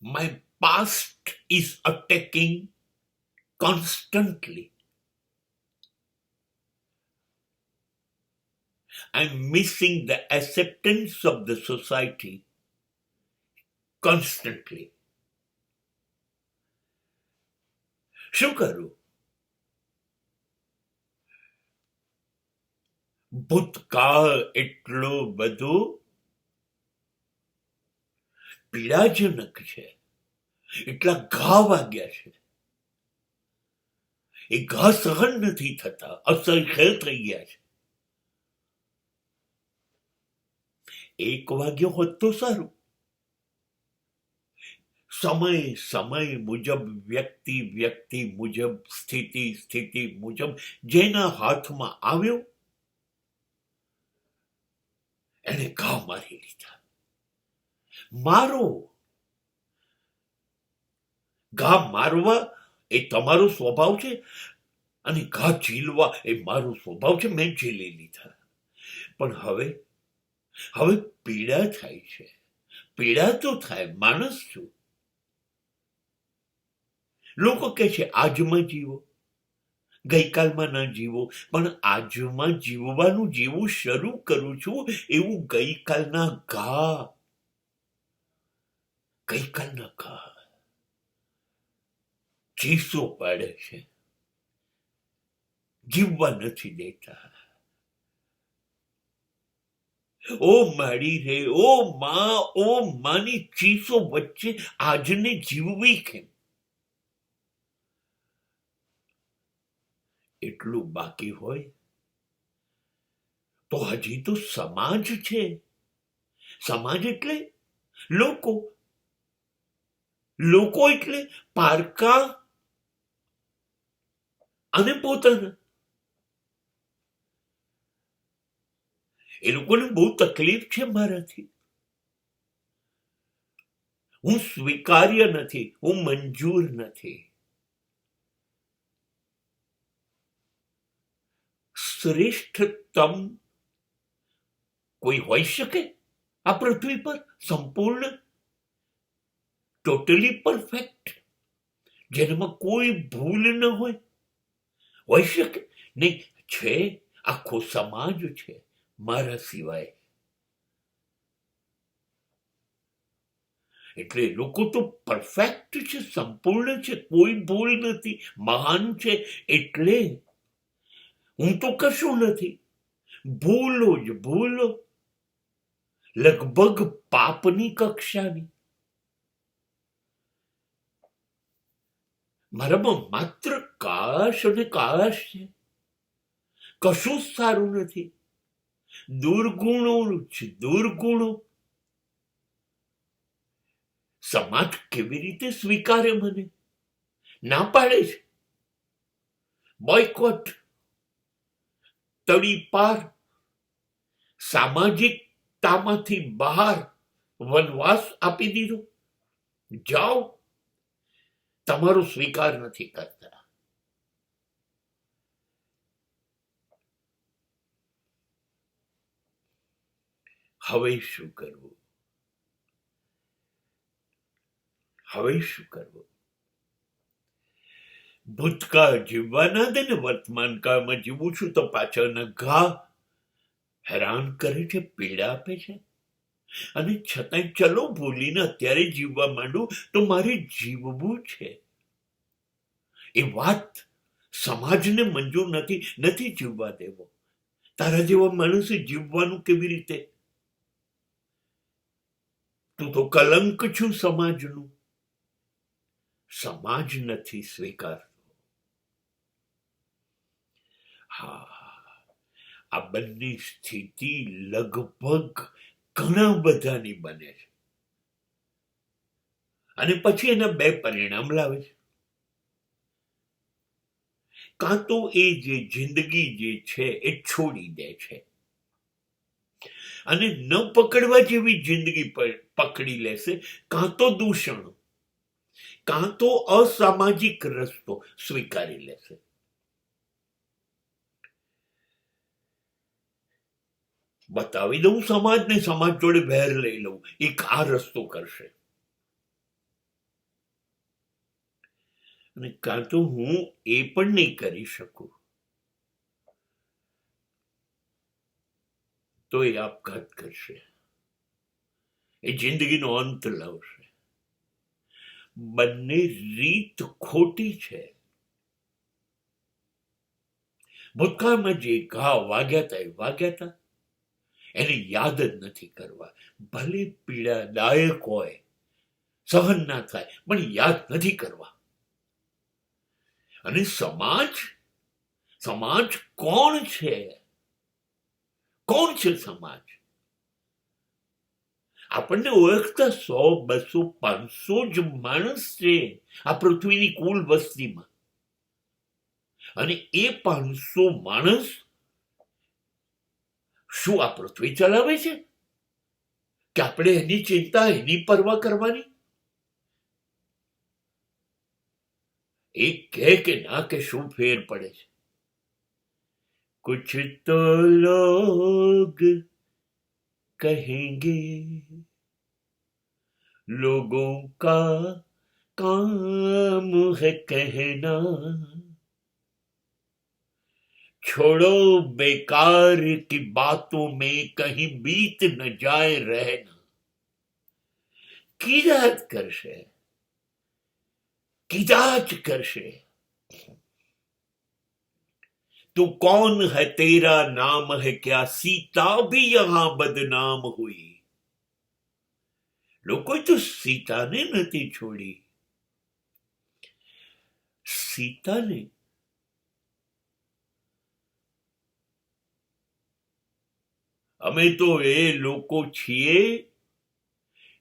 My past is attacking constantly. I'm missing the acceptance of the society constantly. શું કરું? ભૂતકાળ એટલો બધો પીડાજનક છે, એટલા ઘા વાગ્યા છે, એ ઘા સહન નથી થતા, અસહ્ય થઈ ગયા છે. 1 વાગ્યો હોત તો સારું. સમય મુજબ, વ્યક્તિ મુજબ, સ્થિતિ મુજબ જેના હાથમાં આવ્યો એને ઘા મારી લીધા. મારો ઘા મારવા એ તમારો સ્વભાવ છે અને ઘા ઝીલવા એ મારો સ્વભાવ છે. મેં ઝીલી લીધા. પણ હવે પીડા થાય છે. પીડા તો થાય, માણસ છું. લોકો કહે છે આજમાં જીવો, ગઈકાલમાં ના જીવો. પણ આજમાં જીવવાનું જેવું શરૂ કરું છું એવું ગઈકાલના ઘા ચીસો પાડે છે, જીવવા નથી દેતા. ઓ માડી રે, ઓ માની ચીસો વચ્ચે આજને જીવવી કેમ? એટલું બાકી હોય તો હજી તો સમાજ છે. સમાજ એટલે લોકો એટલે પારકા અને પોતાના. એ લોકોને બહુ તકલીફ છે મારાથી. હું સ્વીકાર્ય નથી, હું મંજૂર નથી. શ્રેષ્ઠતમ કોઈ હોઈ શકે આ પૃથ્વી પર? સંપૂર્ણ, ટોટલી પરફેક્ટ, જેનામાં કોઈ ભૂલ ન હોય? હોઈ શકે નહીં. છે, આખો સમાજ છે મારા સિવાય. એટલે લોકો તો પરફેક્ટ છે, સંપૂર્ણ છે, કોઈ ભૂલ નથી, મહાન છે. એટલે હું તો કશું નથી. ભૂલો જ ભૂલો, લગભગ પાપની કક્ષાની. મારામાં માત્ર કાશ અને કાશ છે. કશું સારું નથી. દુર્ગુણો છે, દુર્ગુણો. સમાજ કેવી રીતે સ્વીકારે મને? ના પાડે છે. બોયકોટ, તડીપાર, સામાજિકતામાંથી બહાર વનવાસ આપી દીધો. જાઓ, તમારો સ્વીકાર નથી કરતા. હવે શું કરવું? ભૂતકાળ જીવવા ના દે ને, વર્તમાન કાળમાં જીવું છું તો પાછળના ઘા હેરાન કરે છે, પીડા આપે છે. અને છતાંય ચલો ભૂલીને અત્યારે જીવવા માંડું તો મારે જીવવું છે. એ વાત સમાજને મંજૂર નથી જીવવા દેવો. તારા જેવા માણસે જીવવાનું કેવી રીતે? તું તો કલંક છું સમાજનું. સમાજ નથી સ્વીકારતો. આ બંને સ્થિતિ લગભગ ઘણા બધાની બને છે અને પછી એના 2 પરિણામ લાવે છે. કાં તો એ જે જિંદગી જે છે એ છોડી દે છે અને ન પકડવા જેવી જિંદગી પકડી લેશે, કાં તો દૂષણ, કાં તો અસામાજિક રસ્તો સ્વીકારી લેશે. બતાવી દઉં સમાજને, સમાજ જોડે વેર લઈ લઉં, એક આ રસ્તો કરશે. અને કાં તો હું એ પણ નહીં કરી શકું, તો એ આપઘાત કરશે, એ જિંદગીનો અંત લાવશે. બંને રીત ખોટી છે. ભૂતકાળમાં જે ઘા વાગ્યા હતા એ વાગ્યા હતા, એને યાદ જ નથી કરવા. ભલે પીડાદાયક હોય, સહન ના થાય, પણ યાદ નથી કરવા. અને સમાજ કોણ છે? કોણ છે સમાજ? આપણને ઓળખતા 100, 200, 500 જ માણસ છે આ પૃથ્વીની કુલ વસ્તીમાં. અને એ 500 માણસ શું આ પૃથ્વી ચલાવે છે કે આપણે એની ચિંતા, એની પરવા કરવાની? એ કહે કે ના કે શું ફેર પડે છે? કુછ તો લોગ कहेंगे, लोगों का काम है कहना, छोड़ो बेकार की बातों में कहीं बीत न जाए रहना. કીધાત કરશે, કીધાત કરશે. तू कौन है, तेरा नाम है क्या, सीता भी यहां बदनाम हुई. લોકોએ તો સીતાને નથી છોડી. સીતાને અમે તો એ લોકો છીએ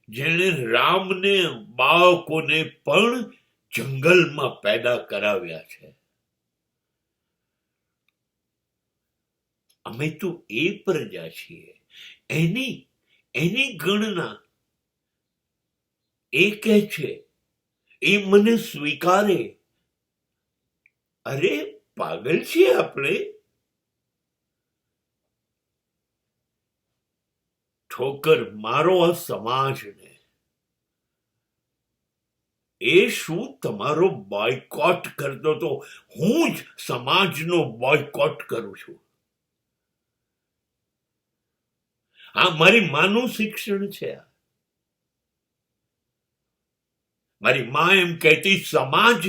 જેણે રામને, બાળકોને પણ જંગલમાં પેદા કરાવ્યા છે. અમે તો એ પ્રજા છીએ. એની ગણના એ કહે છે, એ મને સ્વીકારે. અરે પાગલ છીએ આપણે? ઠોકર મારો આ સમાજને. એ શું તમારો બોયકોટ કરતો તો હું જ સમાજનો બોયકોટ કરું છું. આ મારી માનું શિક્ષણ છે. મારી મા એમ કહેતી, સમાજ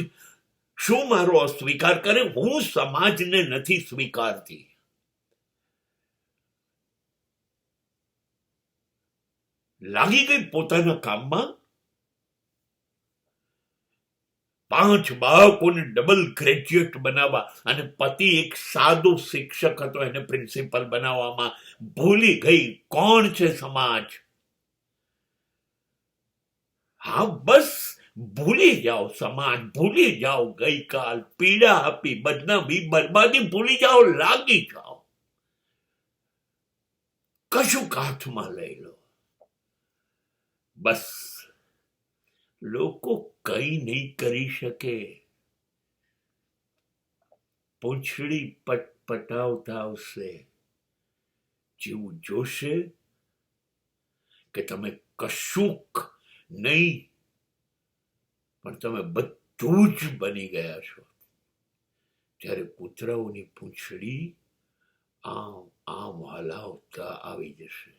શું મારો અસ્વીકાર કરે? હું સમાજને નથી સ્વીકારતી. લાગી ગઈ પોતાના કામમાં. 5 બાળકોને ડબલ ગ્રેજ્યુએટ બનાવવા, અને પતિ એક સાદો શિક્ષક હતો, એને પ્રિન્સિપલ બનાવવામાં ભૂલી ગઈ કોણ છે સમાજ. હા, બસ ભૂલી જાઓ સમાજ, ભૂલી જાઓ ગઈકાલ, પીડા આપી, બદનામી, બરબાદી ભૂલી જાઓ, લાગી જાઓ. કશું હાથમાં લઈ લો. બસ લોકો કઈ નહીં કરી શકે. પૂંછડી પટપટાવતા આવશે. જેવું જોશે કે તમે કશુંક નહીં, પણ તમે બધું જ બની ગયા છો, ત્યારે કૂતરાઓની પૂંછડી આમ હલાવતા આવી જશે.